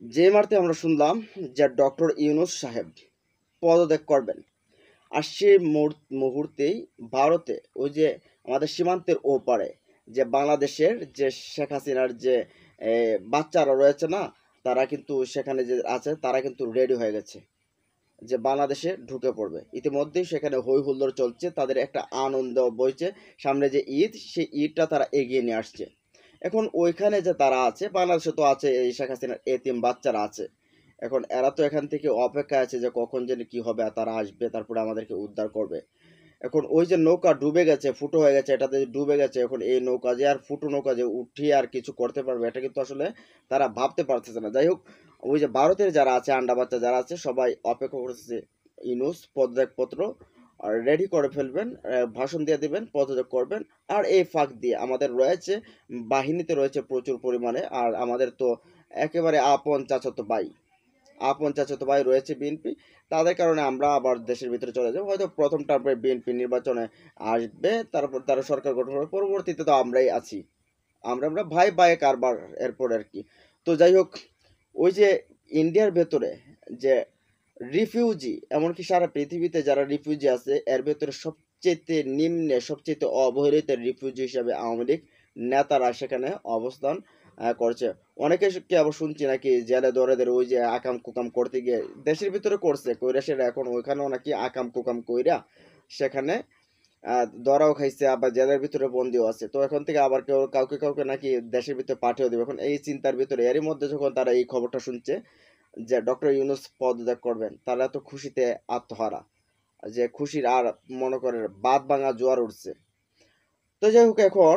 যে মারতে আমরা শুনলাম যে ডক্টর ইউনূস সাহেব পদত্যাগ করবেন, আর সেই মুহূর্তেই ভারতে ওই যে আমাদের সীমান্তের ওপারে যে বাংলাদেশের যে শেখ হাসিনার যে বাচ্চারা রয়েছে না, তারা কিন্তু সেখানে যে আছে তারা কিন্তু রেডি হয়ে গেছে যে বাংলাদেশে ঢুকে পড়বে। ইতিমধ্যেই সেখানে হই হুল্লোড় চলছে, তাদের একটা আনন্দ বইছে। সামনে যে ঈদ, সেই ঈদটা তারা এগিয়ে নিয়ে আসছে। এখন ওইখানে যে তারা আছে, বাংলাদেশে তো আছে এই শেখ হাসিনার এতিম বাচ্চারা আছে। এখন এরা তো এখান থেকে অপেক্ষা আছে যে কখন যেন কি হবে, আর তারা আসবে তারপরে আমাদেরকে উদ্ধার করবে। এখন ওই যে নৌকা ডুবে গেছে, ফুটো হয়ে গেছে, এটাতে ডুবে গেছে, এখন এই নৌকা যে আর ফুটো নৌকা যে উঠিয়ে আর কিছু করতে পারবে, এটা কিন্তু আসলে তারা ভাবতে পারতেছে না। যাই হোক, ওই যে ভারতের যারা আছে, আন্ডা বাচ্চা যারা আছে, সবাই অপেক্ষা করতেছে ইউনূস পদত্যাগপত্র আর রেডি করে ফেলবেন, ভাষণ দিয়ে দিবেন, পদত্যাগ করবেন। আর এই ফাঁক দিয়ে আমাদের রয়েছে বাহিনীতে রয়েছে প্রচুর পরিমাণে, আর আমাদের তো একেবারে আপন চাচাতো ভাই, আপন চাচাতো ভাই রয়েছে বিএনপি। তাদের কারণে আমরা আবার দেশের ভিতরে চলে যাবো, হয়তো প্রথম টার্মে বিএনপি নির্বাচনে আসবে, তারপর তারা সরকার গঠন হবে, পরবর্তীতে তো আমরাই আছি। আমরা ভাই ভাই কারবার এরপর আর কি। তো যাই হোক, ওই যে ইন্ডিয়ার ভেতরে যে রিফিউজি, এমনকি সারা পৃথিবীতে যারা রিফিউজি আছে এর ভেতরে সবচেয়ে নিম্নে, সবচেয়ে অবহেলিত রিফিউজি হিসাবে আওয়ামী লীগ নেতারা সেখানে অবস্থান করছে। অনেকে কি আবার শুনছি নাকি জেলে দরেদের ওই যে আকাম কুকাম করতে গিয়ে দেশের ভিতরে করছে কইরা, সেটা এখন ওইখানেও নাকি আকাম কুকাম কইরা সেখানে ধরাও খাইছে, আবার জেলের ভিতরে বন্দিও আছে। তো এখন থেকে আবার কেউ কাউকে কাউকে নাকি দেশের ভিতরে পাঠিয়ে দেবে। এখন এই চিন্তার ভিতরে এরই মধ্যে যখন তারা এই খবরটা শুনছে যে ডক্টর ইউনূস পদত্যাগ করবেন, তারা তো খুশিতে আত্মহারা, যে খুশির আর মনে করে বাদ ভাঙা জোয়ার উঠছে। তো যাই হোক, এখন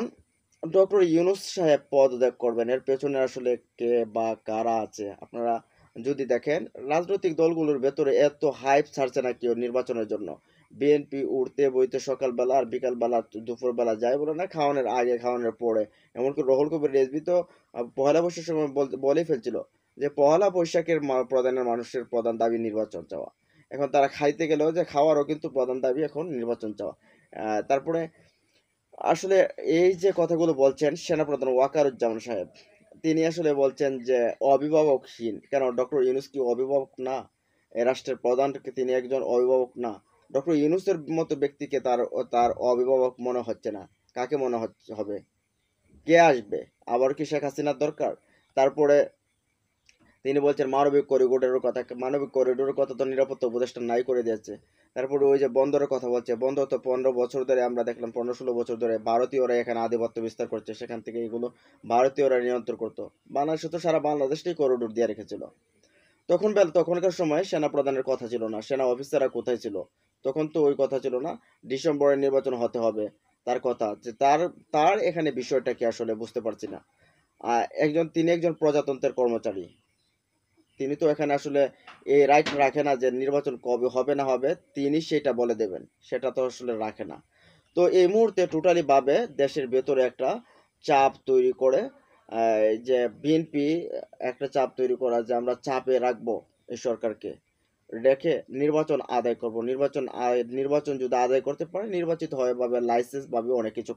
ডক্টর ইউনূস সাহেব পদত্যাগ করবেন, এর পেছনে আসলে কে বা কারা আছে আপনারা যদি দেখেন, রাজনৈতিক দলগুলোর ভেতরে এত হাইপ ছাড়ছে না কেউ নির্বাচনের জন্য। বিএনপি উঠতে বইতে সকালবেলা আর বিকালবেলা দুপুরবেলা যাই বলে না, খাওয়ানোর আগে খাওয়ানোর পরে, এমনকি রহুল কবির রেজভি তো পহেলা বৈশাখের সময় বলেই ফেলছিল যে পহেলা বৈশাখের প্রধানের মানুষের প্রধান দাবি নির্বাচন চাওয়া। এখন তারা খাইতে গেলেও যে খাওয়ারও কিন্তু প্রধান দাবি এখন নির্বাচন চাওয়া। তারপরে আসলে এই যে কথাগুলো বলছেন সেনাপ্রধান ওয়াকারুজ্জামান সাহেব, তিনি আসলে বলছেন যে অভিভাবকহীন। কেন, ডক্টর ইউনূস কি অভিভাবক না? এ রাষ্ট্রের প্রধান, তিনি একজন অভিভাবক না? ডক্টর ইউনূসের মতো ব্যক্তিকে তার তার অভিভাবক মনে হচ্ছে না। কাকে মনে হচ্ছে হবে? কে আসবে? আবার কি শেখ হাসিনার দরকার? তারপরে তিনি বলছেন মানবিক করিডোরের কথা। মানবিক করিডোরের কথা তো নিরাপত্তা উপদেষ্টা নাই করে দিয়েছে। তারপরে ওই যে বন্দরের কথা বলছে, বন্দর তো 15 বছর ধরে আমরা দেখলাম, 15-16 বছর ধরে ভারতীয়রা এখানে আধিপত্য বিস্তার করছে, সেখান থেকে এগুলো ভারতীয়রা নিয়ন্ত্রণ করতো। বাংলাদেশে তো সারা বাংলাদেশটাই করিডোর দিয়ে রেখেছিল। তখনকার সময় সেনা প্রধানের কথা ছিল না, সেনা অফিসাররা কোথায় ছিল? তখন তো ওই কথা ছিল না, ডিসেম্বরে নির্বাচন হতে হবে, তার কথা যে তার তার এখানে বিষয়টা কি আসলে বুঝতে পারছি না। তিনি একজন প্রজাতন্ত্রের কর্মচারী, তিনি তো এখানে আসলে এই রাইট রাখে না যে নির্বাচন কবে হবে না হবে তিনি সেটা বলে দেবেন, সেটা তো আসলে রাখে না। তো এই মুহূর্তে টোটালি ভাবে দেশের ভেতরে একটা চাপ তৈরি করে, যে বিএনপি একটা চাপ তৈরি করা যে আমরা চাপে রাখবো এই সরকারকে, রেখে নির্বাচন আদায় করব। নির্বাচন যদি আদায় করতে পারে, নির্বাচিত হয়ে ভাবে লাইসেন্স ভাবে অনেক কিছু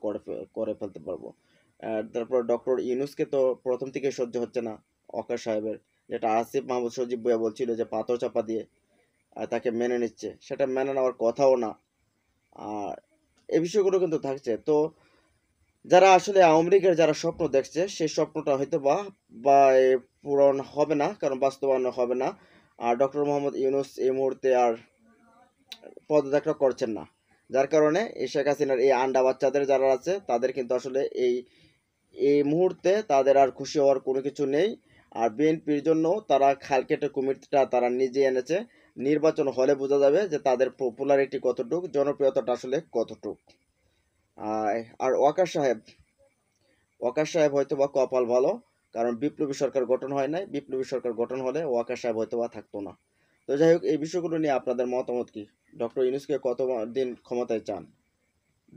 করে ফেলতে পারবো। তারপর ডক্টর ইউনূসকে তো প্রথম থেকে সহ্য হচ্ছে না ওয়াকার সাহেবের, যেটা আসিফ মাহমুদ সজীব ভুঁইয়া বলছিল যে পাথর চাপা দিয়ে তাকে মেনে নিচ্ছে, সেটা মেনে নেওয়ার কথাও না। আর এই বিষয়গুলো কিন্তু থাকছে। তো যারা আসলে আওয়ামী লীগের যারা স্বপ্ন দেখছে, সেই স্বপ্নটা হয়তো বা পূরণ হবে না, কারণ বাস্তবায়ন হবে না। আর ডক্টর মোহাম্মদ ইউনূস এই মুহূর্তে আর পদত্যাগ করছেন না, যার কারণে এই শেখ হাসিনার এই আন্ডা বাচ্চাদের যারা আছে তাদের কিন্তু আসলে এই এই মুহূর্তে তাদের আর খুশি হওয়ার কোনো কিছু নেই। আর বিএনপির জন্য তারা খাল কেটে কুমিরটা তারা নিজে এনেছে। নির্বাচন হলে বোঝা যাবে যে তাদের পপুলারিটি কতটুক, জনপ্রিয়তাটা আসলে কতটুক। আর ওয়াকার সাহেব হয়তো বা কপাল ভালো, কারণ বিপ্লবী সরকার গঠন হয় নাই। বিপ্লবী সরকার গঠন হলে ওয়াকার সাহেব হয়তো বা থাকতো না। তো যাই হোক, এই বিষয়গুলো নিয়ে আপনাদের মতামত কি? ডক্টর ইউনূসকে কত দিন ক্ষমতায় চান?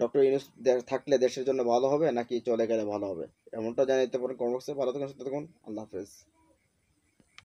ডক্টর ইউনূস থাকলে দেশের জন্য ভালো হবে নাকি চলে গেলে ভালো হবে? এমনটা জানাতে পারেন কমেন্ট বক্সে। ভালো থাকুন, সুস্থ থাকুন, আল্লাহ হাফেজ।